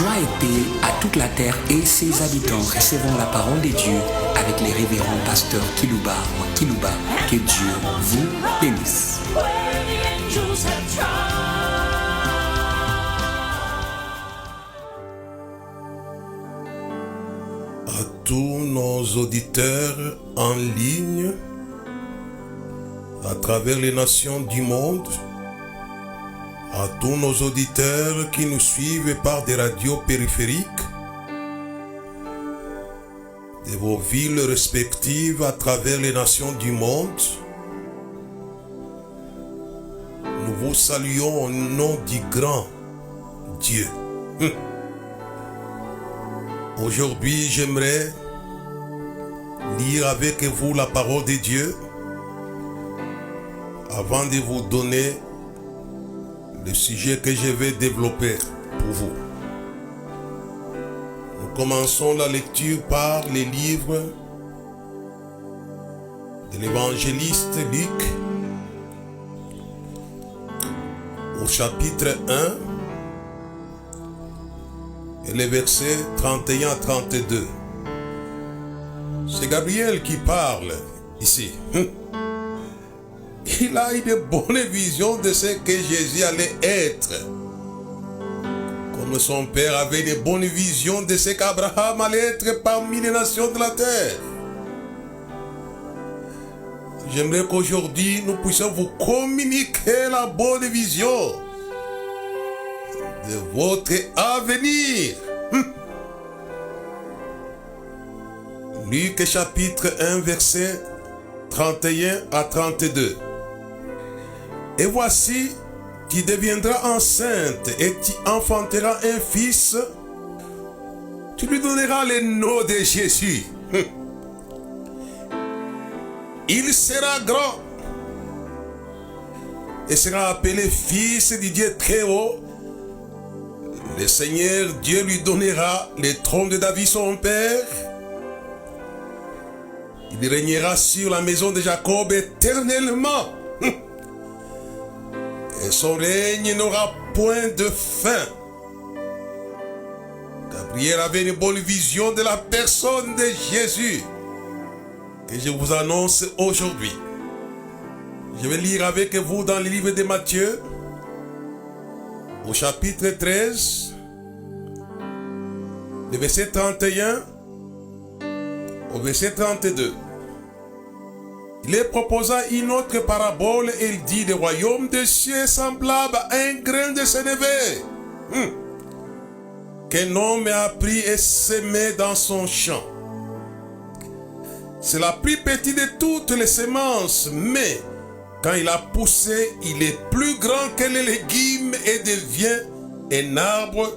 Joie et paix à toute la terre et ses habitants. Recevons la parole de Dieu avec les révérends pasteurs Kilouba ou Kilouba. Que Dieu vous bénisse. À tous nos auditeurs en ligne, à travers les nations du monde, à tous nos auditeurs qui nous suivent par des radios périphériques, de vos villes respectives à travers les nations du monde, nous vous saluons au nom du grand Dieu. Aujourd'hui, j'aimerais lire avec vous la parole de Dieu avant de vous donner le sujet que je vais développer pour vous. Nous commençons la lecture par les livres de l'évangéliste Luc au chapitre 1 et les versets 31 à 32. C'est Gabriel qui parle ici. Il a une bonne vision de ce que Jésus allait être. Comme son père avait une bonne vision de ce qu'Abraham allait être parmi les nations de la terre. J'aimerais qu'aujourd'hui nous puissions vous communiquer la bonne vision de votre avenir. Luc chapitre 1 verset 31 à 32. Et voici, tu deviendras enceinte et tu enfanteras un fils. Tu lui donneras le nom de Jésus. Il sera grand et sera appelé fils du Dieu très haut. Le Seigneur Dieu lui donnera le trône de David son père. Il régnera sur la maison de Jacob éternellement. Et son règne n'aura point de fin. Gabriel avait une bonne vision de la personne de Jésus que je vous annonce aujourd'hui. Je vais lire avec vous dans le livre de Matthieu au chapitre 13, le verset 31 au verset 32. Il leur proposa une autre parabole et il dit: le royaume des cieux est semblable à un grain de sénévé qu'un homme a pris et semé dans son champ. C'est la plus petite de toutes les semences, mais quand il a poussé, il est plus grand que les légumes et devient un arbre,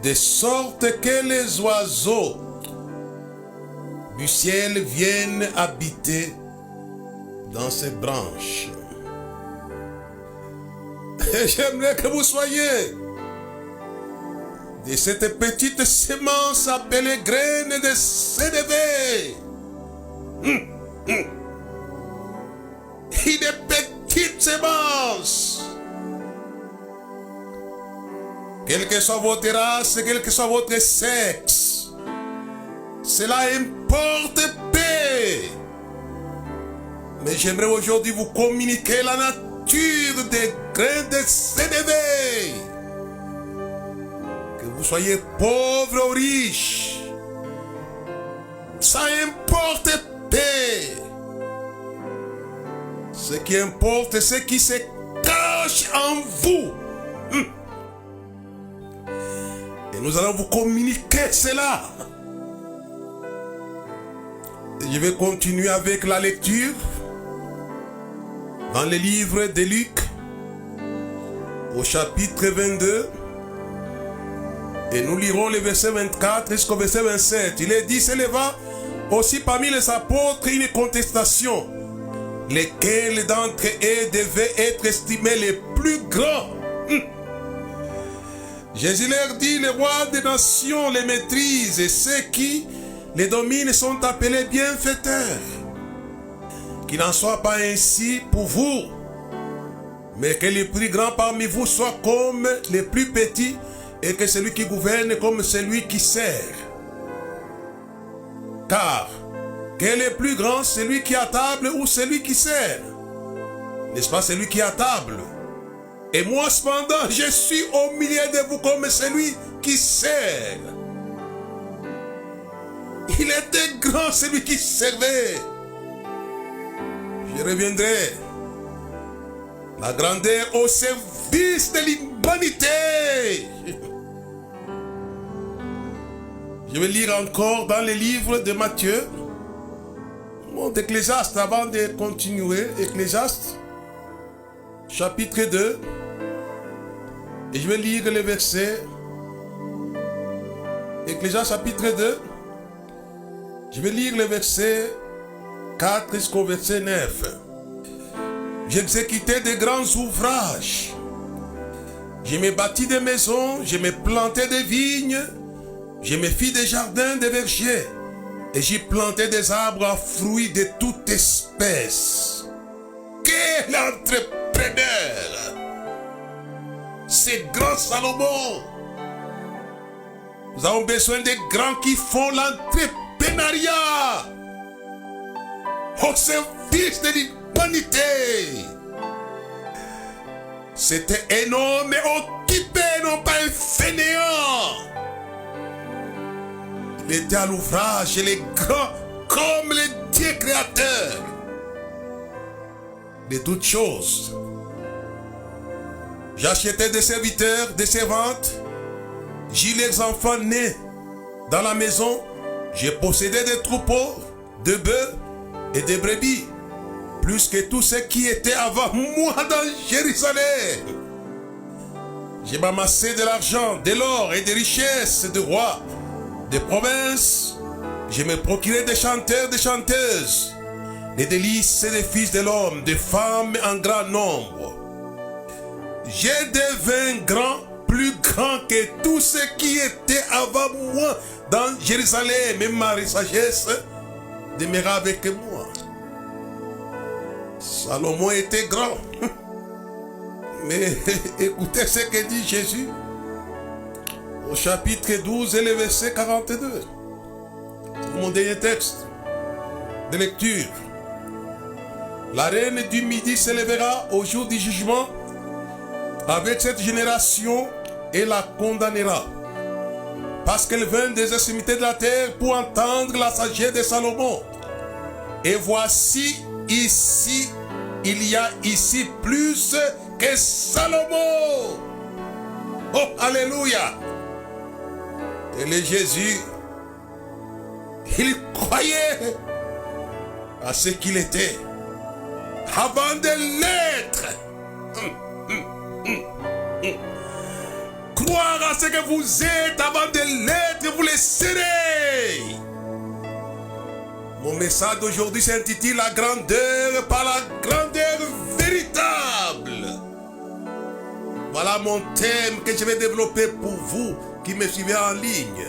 de sorte que les oiseaux du ciel viennent habiter dans ses branches. Et j'aimerais que vous soyez de cette petite semence appelée graine de sénévé. Une petite semence. Quelle que soit votre race, quel que soit votre sexe, cela importe peu. Mais j'aimerais aujourd'hui vous communiquer la nature des grains de sénévé. Que vous soyez pauvre ou riche, ça importe peu. Ce qui importe, c'est ce qui se cache en vous. Et nous allons vous communiquer cela. Et je vais continuer avec la lecture dans le livre de Luc, au chapitre 22, et nous lirons le verset 24 jusqu'au verset 27. Il est dit: s'éleva aussi parmi les apôtres une contestation, lesquels d'entre eux devaient être estimés les plus grands. Jésus leur dit: les rois des nations les maîtrisent, et ceux qui les dominent sont appelés bienfaiteurs. Qu'il n'en soit pas ainsi pour vous, mais que les plus grands parmi vous soient comme les plus petits, et que celui qui gouverne comme celui qui sert. Car, quel est plus grand, celui qui est à table ou celui qui sert? N'est-ce pas celui qui est à table? Et moi, cependant, je suis au milieu de vous comme celui qui sert. Il était grand, celui qui servait. Je reviendrai. La grandeur au service de l'humanité. Je vais lire encore dans les livres de Matthieu, d'Ecclésiaste, avant de continuer. Ecclésiaste, chapitre 2. Et je vais lire les versets. Ecclésiaste, chapitre 2. Je vais lire les versets 4 jusqu'au verset 9. J'exécutais de grands ouvrages. Je me bâtis des maisons, je me plantais des vignes, je me fis des jardins, des vergers, et j'y plantais des arbres à fruits de toute espèce. Quel entrepreneur! C'est grand Salomon! Nous avons besoin de grands qui font l'entrepreneuriat au service de l'humanité. C'était un homme occupé, non pas un fainéant. Il était à l'ouvrage, et les grands comme le Dieu créateur de toutes choses. J'achetais des serviteurs, des servantes. J'eus les enfants nés dans la maison. J'ai possédé des troupeaux, de bœufs et de brebis, plus que tous ceux qui étaient avant moi dans Jérusalem. J'ai amassé de l'argent, de l'or et des richesses de rois, de provinces. Je me procurais des chanteurs, des chanteuses, les délices des fils de l'homme, des femmes en grand nombre. J'ai devenu grand, plus grand que tous ceux qui étaient avant moi dans Jérusalem, et ma sagesse demeura avec moi. Salomon était grand. Mais écoutez ce que dit Jésus au chapitre 12 et le verset 42. C'est mon dernier texte de lecture. La reine du Midi s'élèvera au jour du jugement avec cette génération et la condamnera, parce qu'elle vint des extrémités de la terre pour entendre la sagesse de Salomon. Et voici ici, il y a ici plus que Salomon. Oh, alléluia. Et le Jésus, il croyait à ce qu'il était avant de l'être. Croire à ce que vous êtes avant de l'être, vous le serez. Mon message d'aujourd'hui s'intitule La grandeur par la grandeur véritable. Voilà mon thème que je vais développer pour vous qui me suivez en ligne.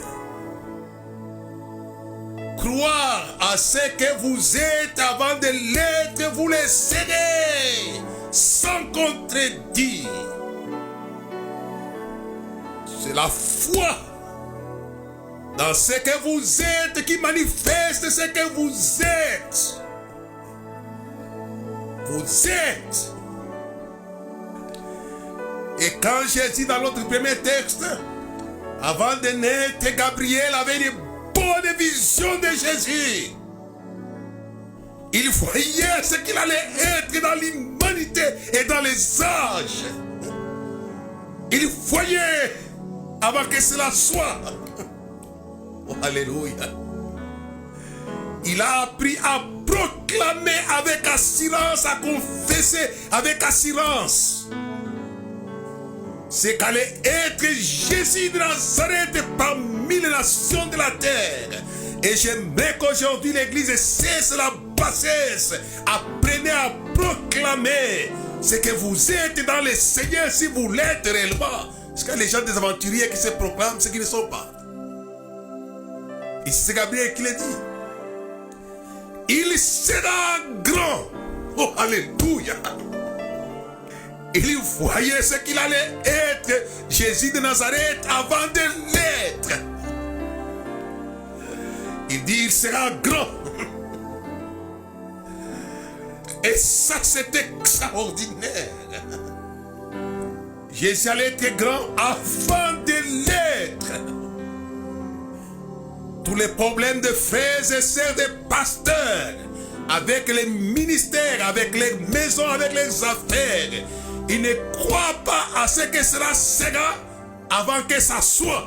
Croire à ce que vous êtes avant de l'être, vous le serez, sans contredire. C'est la foi dans ce que vous êtes qui manifeste ce que vous êtes. Vous êtes. Et quand Jésus, dans notre premier texte, avant de naître, Gabriel avait une bonne vision de Jésus. Il voyait ce qu'il allait être dans l'humanité et dans les âges. Il voyait avant que cela soit. Oh, alléluia. Il a appris à proclamer avec assurance, à confesser avec assurance ce qu'allait être Jésus de Nazareth parmi les nations de la terre. Et j'aimerais qu'aujourd'hui l'église cesse la bassesse. Apprenez à proclamer ce que vous êtes dans le Seigneur si vous l'êtes réellement. Parce que les gens des aventuriers qui se proclament ce qu'ils ne sont pas. Ici c'est Gabriel qui le dit. Il sera grand. Oh, alléluia. Il voyait ce qu'il allait être être Jésus de Nazareth avant de l'être. Il dit, il sera grand. Et ça, c'est extraordinaire. Jésus allait être grand avant de l'être. Tous les problèmes de frères et sœurs des pasteurs, avec les ministères, avec les maisons, avec les affaires, ils ne croient pas à ce que cela sera avant que ça soit.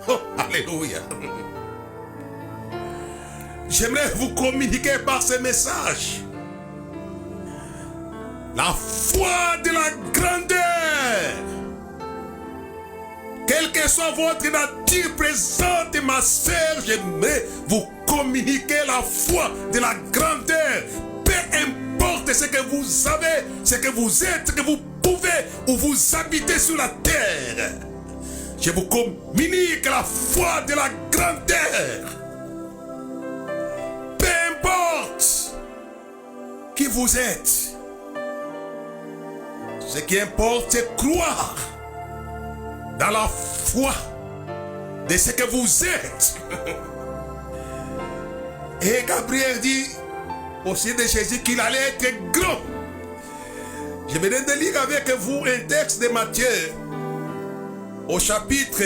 Oh, alléluia. J'aimerais vous communiquer par ce message la foi de la grandeur. Quelle que soit votre nature présente, ma sœur, j'aimerais vous communiquer la foi de la grandeur. Peu importe ce que vous avez, ce que vous êtes, ce que vous pouvez ou vous habitez sur la terre. Je vous communique la foi de la grandeur. Peu importe qui vous êtes. Ce qui importe, c'est croire dans la foi de ce que vous êtes. Et Gabriel dit aussi de Jésus qu'il allait être grand. Je venais de lire avec vous un texte de Matthieu au chapitre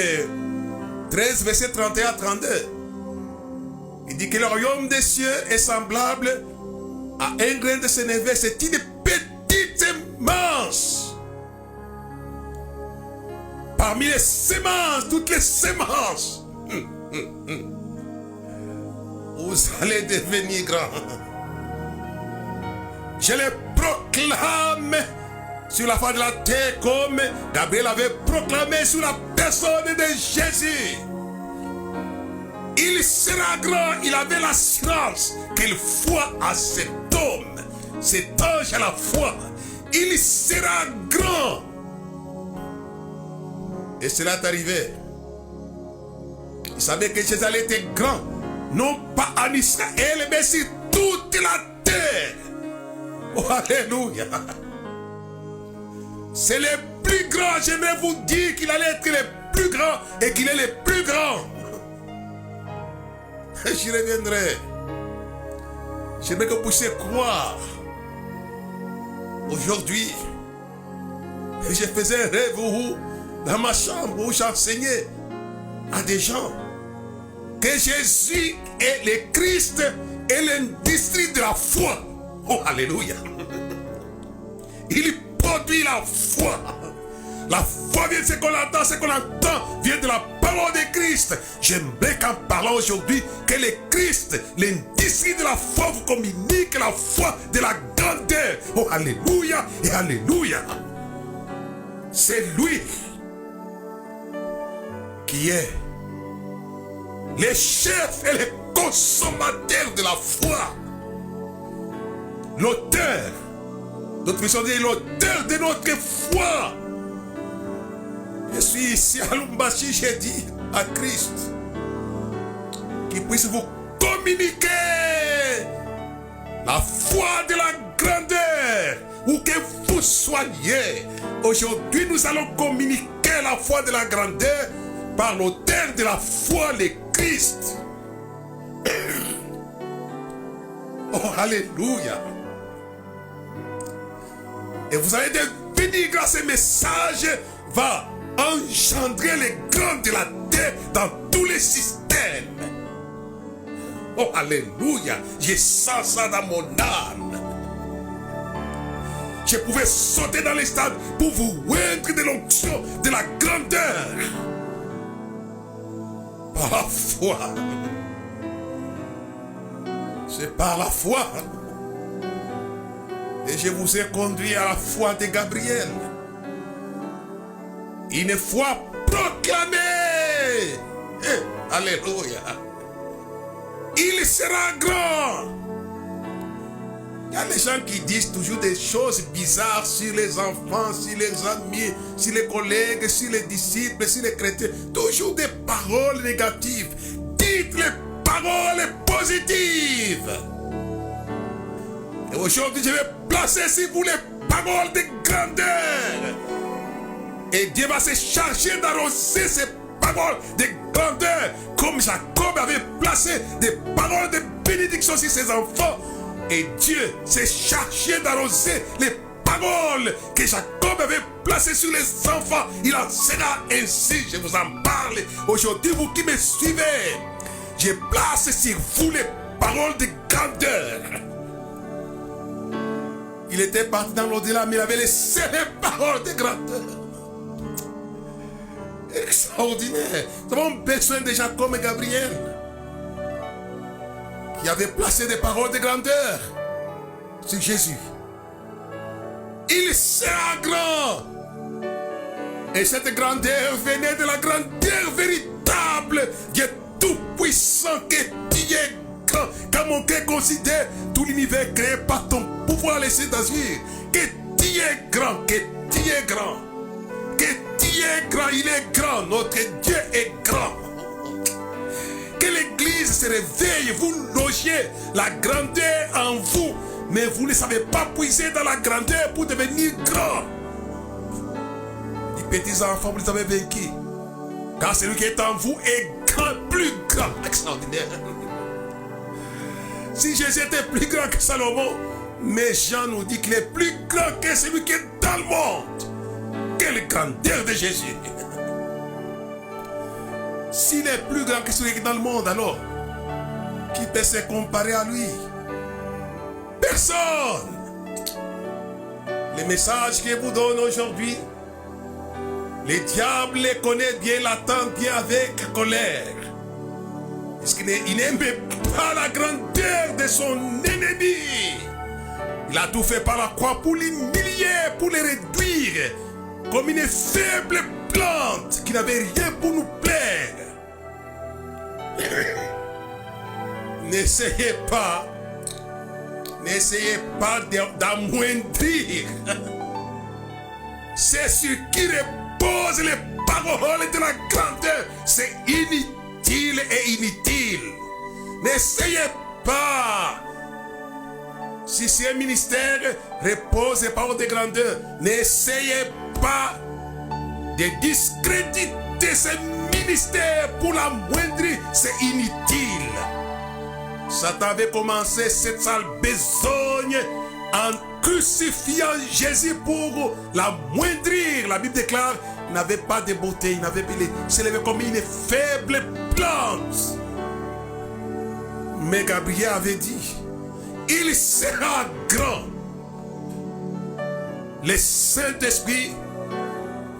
13, verset 31 à 32. Il dit que le royaume des cieux est semblable à un grain de sénévé. C'est une petite semence. Parmi les semences, toutes les semences, vous allez devenir grand. Je les proclame sur la face de la terre comme Gabriel avait proclamé sur la personne de Jésus. Il sera grand. Il avait l'assurance qu'il foi à cet homme, cet ange à la foi. Il sera grand. Et cela est arrivé. Il savait que Jésus allait être grand. Non pas en Israël, mais sur toute la terre. Oh, alléluia. C'est le plus grand. J'aimerais vous dire qu'il allait être le plus grand et qu'il est le plus grand. J'y reviendrai. J'aimerais que vous puissiez croire. Aujourd'hui, je faisais un rêve où, dans ma chambre, où j'enseignais à des gens que Jésus est le Christ et l'industrie de la foi. Oh, alléluia. Il produit la foi. La foi vient de ce qu'on entend vient de la parole de Christ. J'aimerais qu'en parlant aujourd'hui, que le Christ, l'industrie de la foi, vous communique la foi de la grandeur. Oh, alléluia et alléluia. C'est lui qui est le chef et le consommateur de la foi. L'auteur, notre mission dit l'auteur de notre foi. Je suis ici à Lumbashi, j'ai dit à Christ qu'il puisse vous communiquer la foi de la grandeur où que vous soyez. Aujourd'hui, nous allons communiquer la foi de la grandeur par l'auteur de la foi, le Christ. Oh, alléluia. Et vous allez devenir, grâce à ce message, va engendrer les grands de la terre dans tous les systèmes. Oh, alléluia. Je sens ça dans mon âme. Je pouvais sauter dans les stades pour vous oindre de l'onction de la grandeur. Par la foi. C'est par la foi. Et je vous ai conduit à la foi de Gabriel. Une foi proclamée. Alléluia. Il sera grand. Il y a des gens qui disent toujours des choses bizarres sur les enfants, sur les amis, sur les collègues, sur les disciples, sur les chrétiens. Toujours des paroles négatives. Dites les paroles positives. Et aujourd'hui, je vais placer sur vous les paroles de grandeur. Et Dieu va se charger d'arroser ces paroles de grandeur, comme Jacob avait placé des paroles de bénédiction sur ses enfants. Et Dieu s'est chargé d'arroser les paroles que Jacob avait placées sur les enfants. Il en sera ainsi, je vous en parle. Aujourd'hui, vous qui me suivez, je place sur vous les paroles de grandeur. Il était parti dans l'au-delà, mais il avait laissé les paroles de grandeur. Extraordinaire. Nous avons besoin de Jacob et Gabriel qui avaient placé des paroles de grandeur sur Jésus. Il sera grand. Et cette grandeur venait de la grandeur véritable Dieu tout-puissant que tu es grand. Quand mon cœur considère tout l'univers créé par ton pouvoir laissé d'azur, que tu es grand, que tu es grand. Que Dieu est grand, il est grand, notre Dieu est grand. Que l'Église se réveille, vous logez la grandeur en vous, mais vous ne savez pas puiser dans la grandeur pour devenir grand. Les petits enfants, vous les avez vaincus, car celui qui est en vous est grand, plus grand, extraordinaire. Si Jésus était plus grand que Salomon, mais Jean nous dit qu'il est plus grand que celui qui est dans le monde. Quelle grandeur de Jésus! S'il est plus grand que celui qui est dans le monde, alors qui peut se comparer à lui? Personne! Les messages que vous donne aujourd'hui, le diable les connaît bien, l'attend bien avec colère. Parce qu'il n'aime pas la grandeur de son ennemi. Il a tout fait par la croix pour l'humilier, pour le réduire comme une faible plante qui n'avait rien pour nous plaire. N'essayez pas d'amoindrir. C'est ce qui repose les paroles de la grandeur. C'est inutile et inutile. N'essayez pas. Si c'est un ministère, repose les paroles de grandeur. N'essayez pas de discréditer ce ministère pour la moindre, c'est inutile. Satan avait commencé cette sale besogne en crucifiant Jésus pour la moindrir. La Bible déclare qu'il n'avait pas de beauté, il n'avait pas, il s'élevait comme une faible plante. Mais Gabriel avait dit, il sera grand. Le Saint-Esprit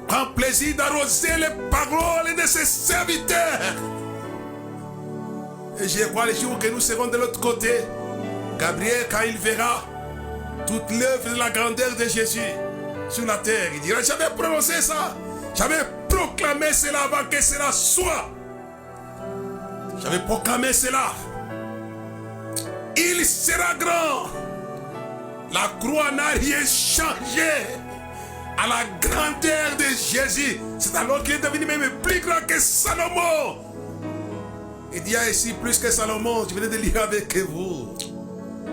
prend plaisir d'arroser les paroles de ses serviteurs. Et je crois les jours que nous serons de l'autre côté, Gabriel, quand il verra toute l'œuvre de la grandeur de Jésus sur la terre, il dira, j'avais prononcé ça, j'avais proclamé cela avant que cela soit. J'avais proclamé cela. Il sera grand. La croix n'a rien changé à la grandeur de Jésus. C'est alors qu'il est devenu même plus grand que Salomon. Il dit ici plus que Salomon. Je venais de lire avec vous.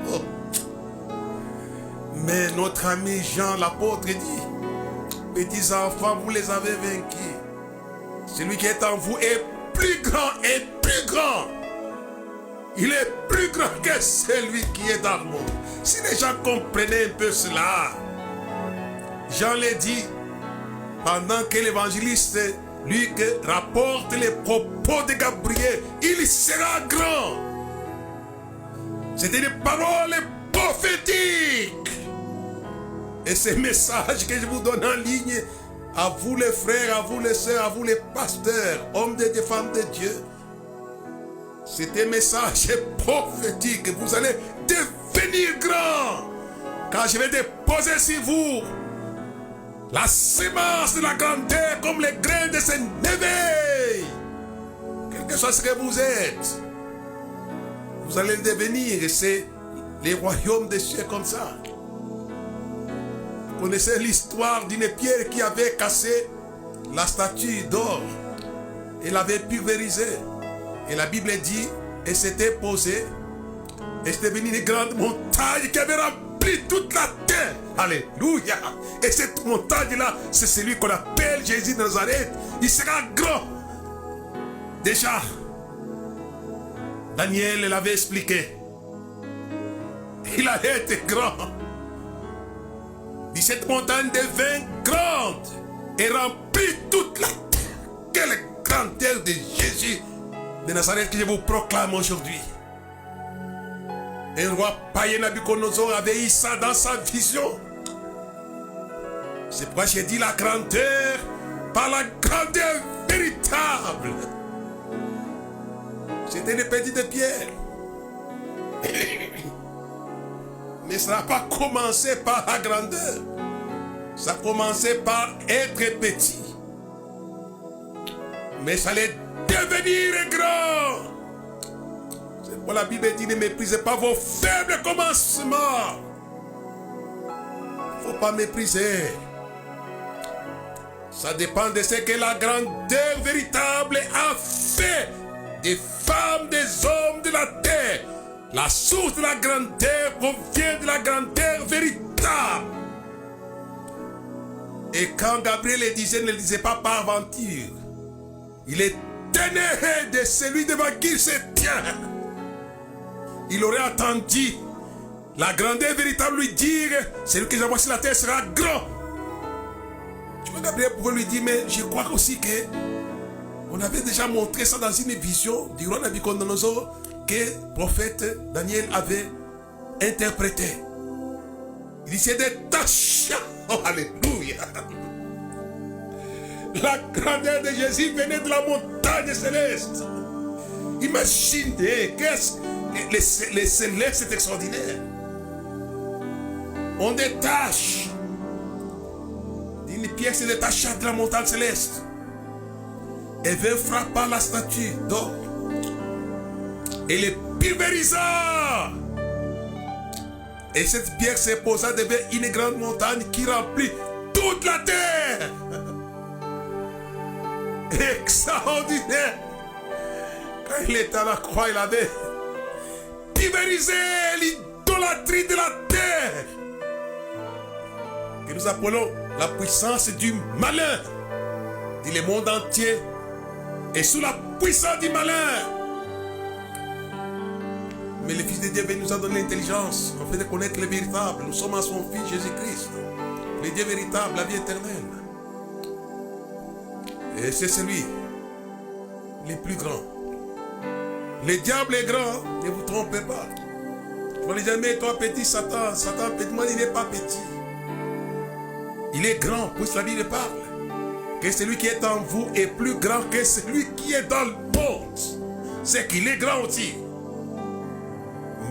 Oh. Mais notre ami Jean l'apôtre dit, petits enfants, vous les avez vaincus. Celui qui est en vous est plus grand et plus grand. Il est plus grand que celui qui est dans le monde. Si les gens comprenaient un peu cela, Jean l'a dit, pendant que l'évangéliste Luc rapporte les propos de Gabriel, il sera grand. C'était des paroles prophétiques. Et ces messages que je vous donne en ligne, à vous les frères, à vous les sœurs, à vous les pasteurs, hommes et femmes de Dieu, c'est un message prophétique. Vous allez devenir grand. Car je vais déposer sur vous la semence de la grandeur comme les grains de ce éveil. Quel que soit ce que vous êtes, vous allez devenir. Et c'est les royaumes des cieux comme ça. Vous connaissez l'histoire d'une pierre qui avait cassé la statue d'or. Elle l'avait pulvérisée. Et la Bible dit, et s'était posée, et c'était devenu une grande montagne qui avait rempli rempli toute la terre. Alléluia. Et cette montagne-là, c'est celui qu'on appelle Jésus de Nazareth. Il sera grand. Déjà, Daniel l'avait expliqué. Il allait être grand. Et cette montagne devint grande et remplit toute la terre. Quelle grandeur de Jésus de Nazareth que je vous proclame aujourd'hui. Un roi païen Nabucodonosor avait eu ça dans sa vision. C'est pourquoi j'ai dit la grandeur par la grandeur véritable. C'était une petite pierre. Mais ça n'a pas commencé par la grandeur. Ça a commencé par être petit. Mais ça allait devenir grand. C'est pourquoi la Bible dit ne méprisez pas vos faibles commencements. Il ne faut pas mépriser. Ça dépend de ce que la grandeur véritable a fait des femmes, des hommes de la terre. La source de la grandeur provient de la grandeur véritable. Et quand Gabriel le disait, ne le disait pas par aventure. Il est ténèbre de celui devant qui il se tient. Il aurait attendu la grandeur véritable lui dire, celui que j'envoie sur la terre sera grand. Tu vois, Gabriel pouvait lui dire, mais je crois aussi que on avait déjà montré ça dans une vision du roi Nabucodonosor que le prophète Daniel avait interprété. Il disait des taches. Oh, alléluia. La grandeur de Jésus venait de la montagne céleste. Imaginez, qu'est-ce que les célestes, c'est extraordinaire. On détache. Une pierre se détacha de la montagne céleste. Et vint frapper la statue d'or. Et les pulvérisa. Et cette pierre se posa devant une grande montagne qui remplit toute la terre. Extraordinaire. Quand il était à la croix, il avait pulvérisé l'idolâtrie de la terre. Que nous appelons la puissance du malin. Dit le monde entier est sous la puissance du malin. Mais le Fils de Dieu nous a donné l'intelligence, afin de connaître le véritable. Nous sommes à son Fils Jésus-Christ, le Dieu véritable, la vie éternelle. Et c'est celui le plus grand. Le diable est grand, ne vous trompez pas. Tu vas lui dire, mais toi petit Satan, Satan petit, moi il n'est pas petit. Il est grand, puisque la Bible parle. Que celui qui est en vous est plus grand que celui qui est dans le monde. C'est qu'il est grand aussi.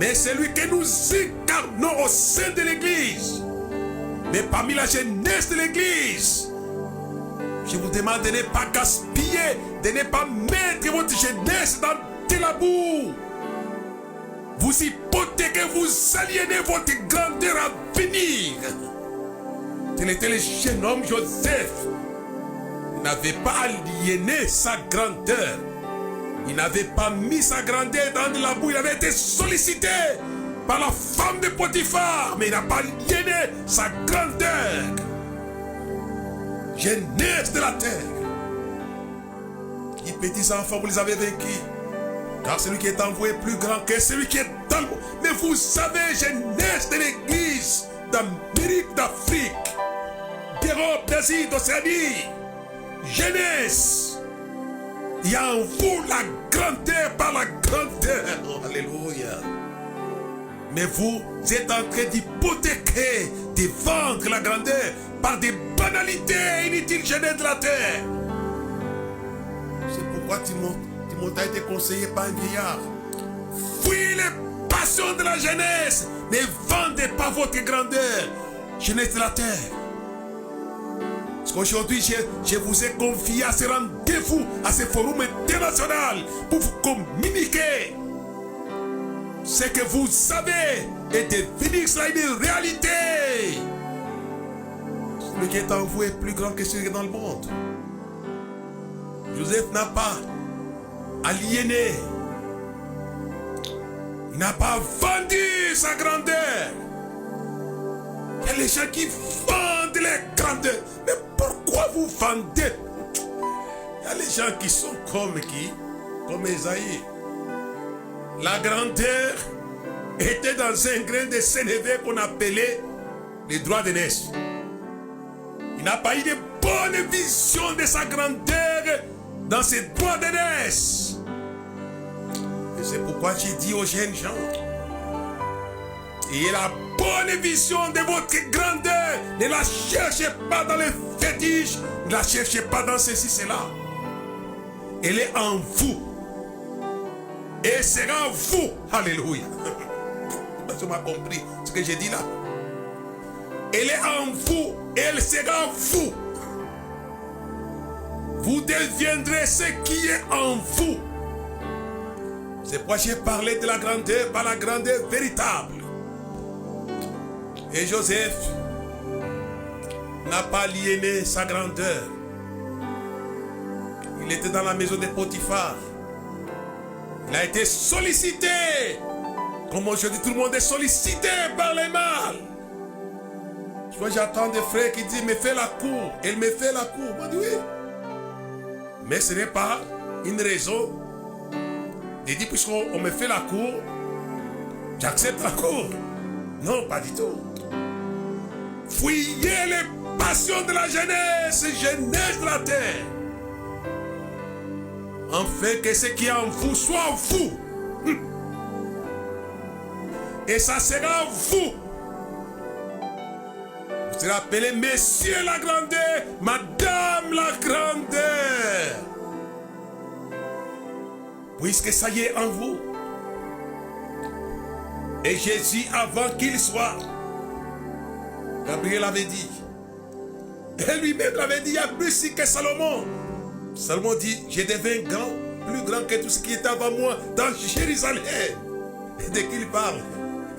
Mais celui que nous incarnons au sein de l'Église, mais parmi la jeunesse de l'Église, je vous demande de ne pas gaspiller, de ne pas mettre votre jeunesse dans de la boue. Vous hypothéquez, vous aliénez votre grandeur à venir. Tel était le jeune homme Joseph. Il n'avait pas aliéné sa grandeur. Il n'avait pas mis sa grandeur dans de la boue. Il avait été sollicité par la femme de Potiphar. Mais il n'a pas aliéné sa grandeur. Jeunesse de la terre. Les petits enfants, vous les avez vaincus. Car celui qui est en vous est plus grand que celui qui est dans le monde. Mais vous savez, jeunesse de l'Église d'Amérique, d'Afrique, d'Europe, d'Asie, d'Océanie. Jeunesse. Il y a en vous la grandeur par la grandeur. Oh, alléluia. Mais vous êtes en train d'hypothéquer, de vendre la grandeur par des banalités inutiles, jeunesse de la terre. C'est pourquoi Timothée a été conseillé par un vieillard. Fuyez les passions de la jeunesse. Ne vendez pas votre grandeur, jeunesse de la terre. Parce qu'aujourd'hui, je vous ai confié à ce rendez-vous, à ce forum international, pour vous communiquer ce que vous savez et devenir cela une réalité. Celui qui est en vous est plus grand que celui qui est dans le monde. Joseph n'a pas aliéné. Il n'a pas vendu sa grandeur. Il y a les gens qui vendent les grandeurs. Mais pourquoi vous vendez? Il y a les gens qui sont comme qui? Comme Esaïe. La grandeur était dans un grain de sénévé qu'on appelait les droits d'aînesse. Il n'a pas eu de bonne vision de sa grandeur dans ses droits d'aînesse. Et c'est pourquoi j'ai dit aux jeunes gens, ayez la bonne vision de votre grandeur. Ne la cherchez pas dans les fétiches. Ne la cherchez pas dans ceci, cela. Elle est en vous. Et sera vous. Alléluia. Tu m'as compris ce que j'ai dit là. Elle est en vous. Elle sera vous. Vous deviendrez ce qui est en vous. C'est pourquoi j'ai parlé de la grandeur par la grandeur véritable. Et Joseph n'a pas aliéné sa grandeur. Il était dans la maison de Potiphar. Il a été sollicité. Comme aujourd'hui tout le monde est sollicité par les mâles. Soit j'attends des frères qui disent, me fais la cour. Elle me fait la cour. Moi je dis oui. Mais ce n'est pas une raison de dire, puisqu'on me fait la cour, j'accepte la cour. Non, pas du tout. Fuyez les passions de la jeunesse, jeunesse de la terre. Afin que ce qui est en vous soit vous. Et ça sera vous. Vous serez appelé Messieurs la grandeur, Madame la grandeur. Puisque ça y est en vous. Et Jésus, avant qu'il soit, Gabriel avait dit, et lui-même l'avait dit, il y a plus que Salomon. Salomon dit, je deviens grand, plus grand que tout ce qui était avant moi dans Jérusalem. Et dès qu'il parle,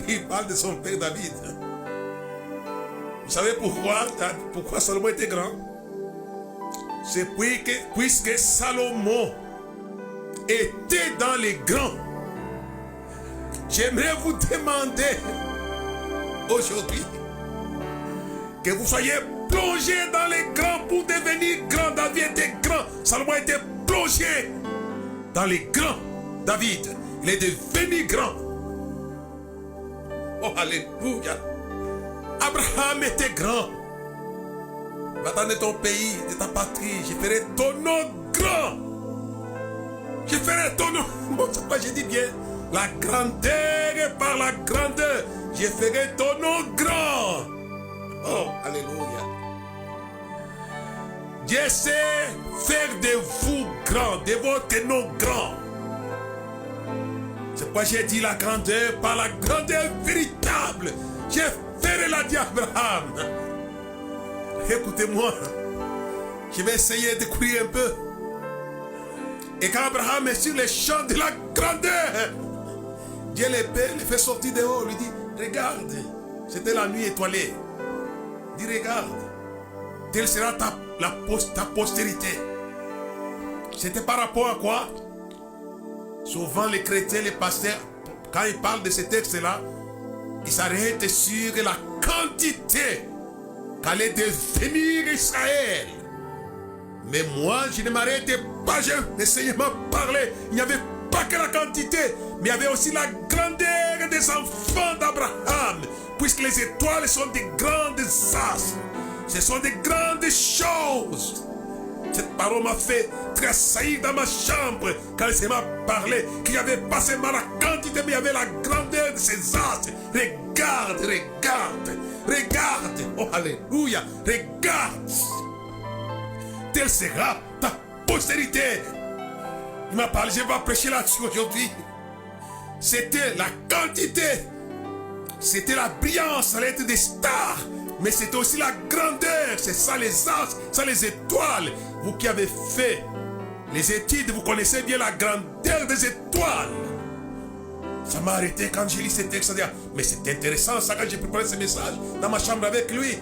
il parle de son père David. Vous savez pourquoi Salomon était grand? C'est puisque Salomon était dans les grands. J'aimerais vous demander aujourd'hui que vous soyez plongé dans les grands pour devenir grand. David était grand. Salomon était plongé dans les grands. David, il est devenu grand. Oh, alléluia. Abraham était grand. Va-t'en de ton pays, de ta patrie. Je ferai ton nom grand. Je ferai ton nom. Bon, c'est quoi j'ai dit bien. La grandeur par la grandeur. Je ferai ton nom grand. Oh, alléluia. Dieu sait faire de vous grand, de votre nom grand. C'est pourquoi j'ai dit la grandeur par la grandeur véritable. Je ferai la dit Abraham. Écoutez-moi. Je vais essayer de courir un peu. Et quand Abraham est sur les champs de la grandeur, Dieu le fait sortir dehors, lui dit, regarde, c'était la nuit étoilée. Dis, regarde, telle sera ta postérité. C'était par rapport à quoi? Souvent les chrétiens, les pasteurs, quand ils parlent de ce texte-là, ils s'arrêtent sur la quantité qu'allait devenir Israël. Mais moi, je ne m'arrêtais pas, j'essayais de m'en parler. Il n'y avait pas que la quantité, mais il y avait aussi la grandeur des enfants d'Abraham. Puisque les étoiles sont des grandes astres. Ce sont des grandes choses. Cette parole m'a fait tressaillir dans ma chambre quand il m'a parlé qu'il n'y avait pas seulement la quantité, mais il y avait la grandeur de ces astres. Regarde, regarde, regarde. Oh, alléluia, regarde. Telle sera ta postérité. Il m'a parlé, je vais prêcher là-dessus aujourd'hui. C'était la quantité. C'était la brillance, ça allait être des stars. Mais c'était aussi la grandeur. C'est ça les astres, ça les étoiles. Vous qui avez fait les études, vous connaissez bien la grandeur des étoiles. Ça m'a arrêté quand j'ai lu ces textes. Mais c'est intéressant ça quand j'ai préparé ce message dans ma chambre avec lui.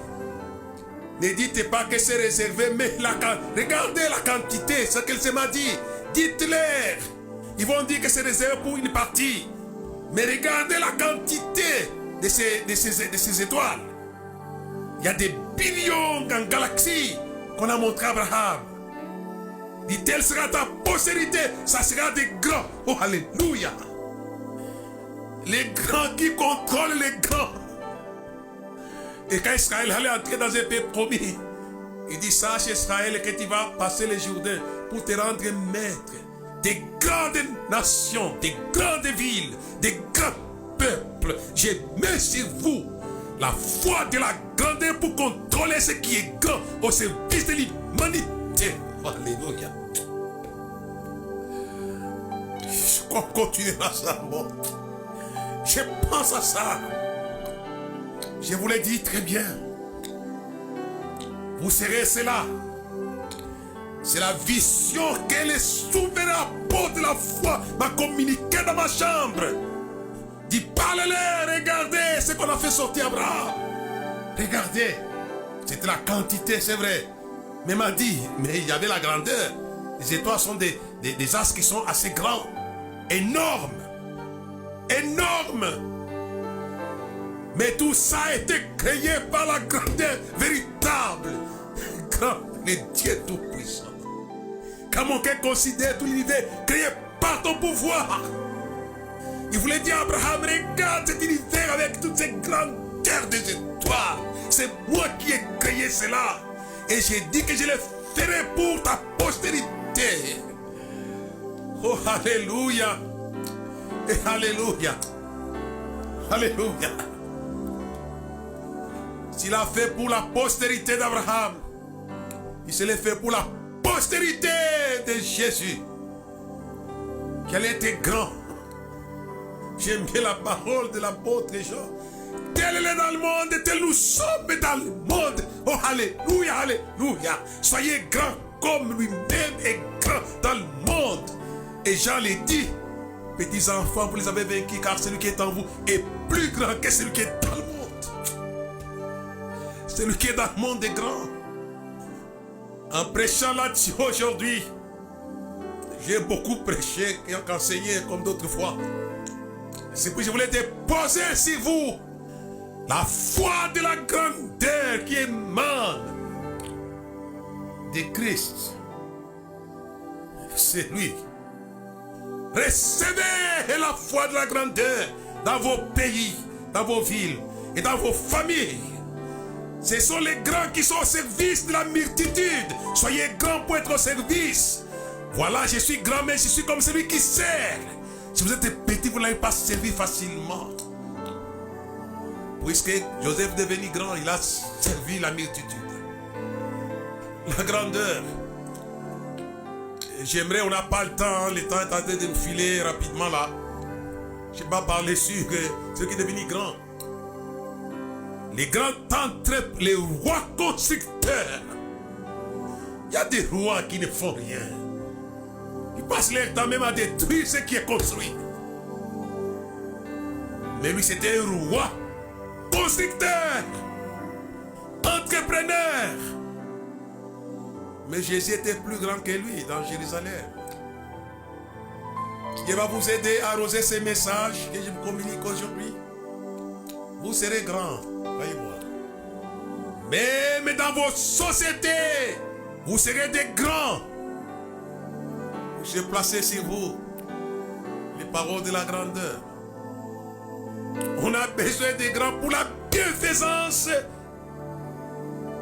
Ne dites pas que c'est réservé, mais regardez la quantité, ce qu'elle m'a dit. Dites-leur. Ils vont dire que c'est réservé pour une partie. Mais regardez la quantité de ces étoiles. Il y a des billions en galaxies qu'on a montré à Abraham. Dit, telle sera ta postérité, ça sera des grands. Oh, alléluia. Les grands qui contrôlent les grands. Et quand Israël allait entrer dans un pays promis, il dit, sache Israël que tu vas passer les Jourdains pour te rendre maître des grandes nations, des grandes villes, des grands peuples. J'ai mis sur vous la foi de la grandeur pour contrôler ce qui est grand au service de l'humanité. Alléluia. Je crois continuer à ça. Bon. Je pense à ça. Je vous l'ai dit très bien. Vous serez cela. C'est la vision que le souverain apôtre de la foi m'a communiqué dans ma chambre. Dit, parlez-les, regardez ce qu'on a fait sortir Abraham. Regardez. C'était la quantité, c'est vrai. Mais m'a dit, mais il y avait la grandeur. Les étoiles sont des astres qui sont assez grands. Énormes. Énormes. Mais tout ça a été créé par la grandeur véritable. Grand, le Dieu Tout-Puissant. Quand mon cœur considère tout l'univers créé par ton pouvoir. Il voulait dire à Abraham, regarde cet univers avec toutes ces grandeurs des étoiles. C'est moi qui ai créé cela. Et j'ai dit que je le ferai pour ta postérité. Oh, alléluia. Et alléluia. Alléluia. S'il a fait pour la postérité d'Abraham, il se l'est fait pour la postérité de Jésus. Qu'elle était grand. J'aime bien la parole de l'apôtre Jean. Tel elle est dans le monde, tel nous sommes dans le monde. Oh, alléluia, alléluia. Soyez grands comme lui-même est grand dans le monde. Et Jean l'a dit, petits enfants, vous les avez vaincus, car celui qui est en vous est plus grand que celui qui est dans le monde. Celui qui est dans le monde est grand. En prêchant là-dessus aujourd'hui, j'ai beaucoup prêché et enseigné comme d'autres fois. C'est pour que je voulais déposer sur vous la foi de la grandeur qui émane de Christ. C'est lui. Recevez la foi de la grandeur dans vos pays, dans vos villes et dans vos familles. Ce sont les grands qui sont au service de la multitude. Soyez grands pour être au service. Voilà, je suis grand, mais je suis comme celui qui sert. Si vous êtes petit, vous n'allez pas servir facilement. Puisque Joseph est devenu grand, il a servi la multitude. La grandeur. J'aimerais, on n'a pas le temps est en train de me filer rapidement là. Je ne vais pas parler sur ce qui est devenu grand. Les grands entrepreneurs, les rois constructeurs. Il y a des rois qui ne font rien. Ils passent leur temps même à détruire ce qui est construit. Mais lui, c'était un roi constructeur, entrepreneur. Mais Jésus était plus grand que lui dans Jérusalem. Dieu va vous aider à arroser ces messages que je vous communique aujourd'hui. Vous serez grands, voyez voir. Mais dans vos sociétés, vous serez des grands. J'ai placé sur vous les paroles de la grandeur. On a besoin des grands pour la bienfaisance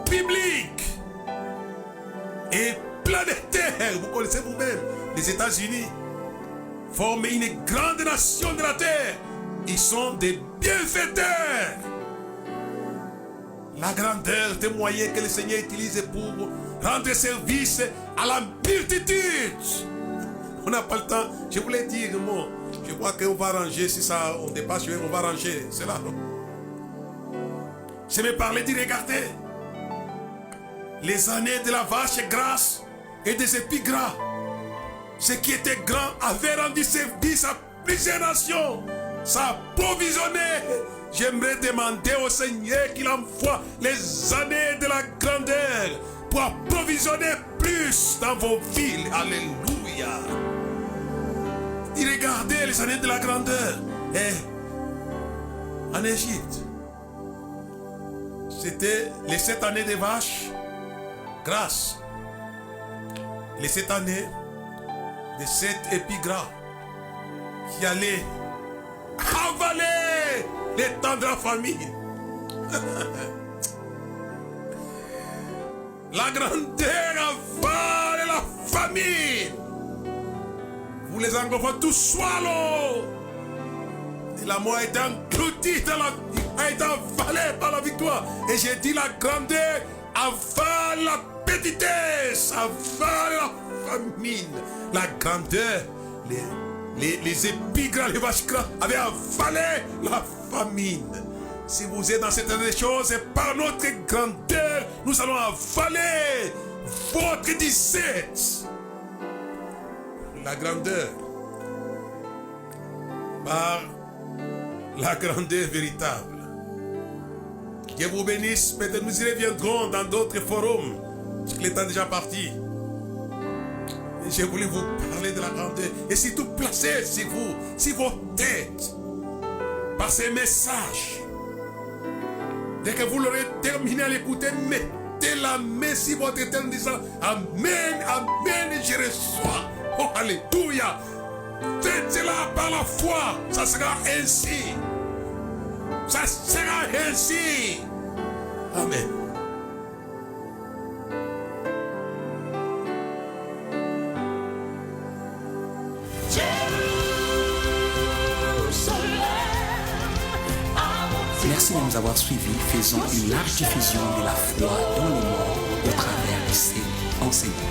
biblique et planétaire. Vous connaissez vous-même, les États-Unis forment une grande nation de la terre. Ils sont des bienfaiteurs. La grandeur des moyens que le Seigneur utilise pour rendre service à la multitude. On n'a pas le temps. Je voulais dire, moi, je crois qu'on va ranger, si ça on dépasse, on va ranger. C'est là. Je me parlais de regarder les années de la vache grasse et des épis gras. Ce qui était grand avait rendu service à plusieurs nations. Ça a provisionné. J'aimerais demander au Seigneur qu'il envoie les années de la grandeur pour approvisionner plus dans vos villes. Alléluia. Et regardez les années de la grandeur. En Égypte, C'était les 7 années des vaches grasses. Les 7 années des 7 épis gras qui allaient avaler les temps de la famille. La grandeur avale la famille. Vous les anglophones tous swallow. Et la mort a été engloutie dans la vie, a été avalée par la victoire. Et j'ai dit la grandeur avale la petitesse, avale la famine. La grandeur, les épis gras, les vaches gras avaient avalé la famine. Si vous êtes dans cette chose, et par notre grandeur, nous allons avaler votre disette. La grandeur, par la grandeur véritable. Dieu vous bénisse. Peut-être nous y reviendrons dans d'autres forums. Parce que l'état est déjà parti. Et j'ai voulu vous parler de la grandeur. Et surtout placer sur vous, sur vos têtes, par ces messages. Dès que vous l'aurez terminé à l'écouter, mettez la main sur votre tête en disant Amen, Amen, je reçois. Oh, Alléluia. Faites cela par la foi. Ça sera ainsi. Ça sera ainsi. Amen. Merci de nous avoir suivis. Faisons une large diffusion de la foi dans le monde au travers de ces enseignements.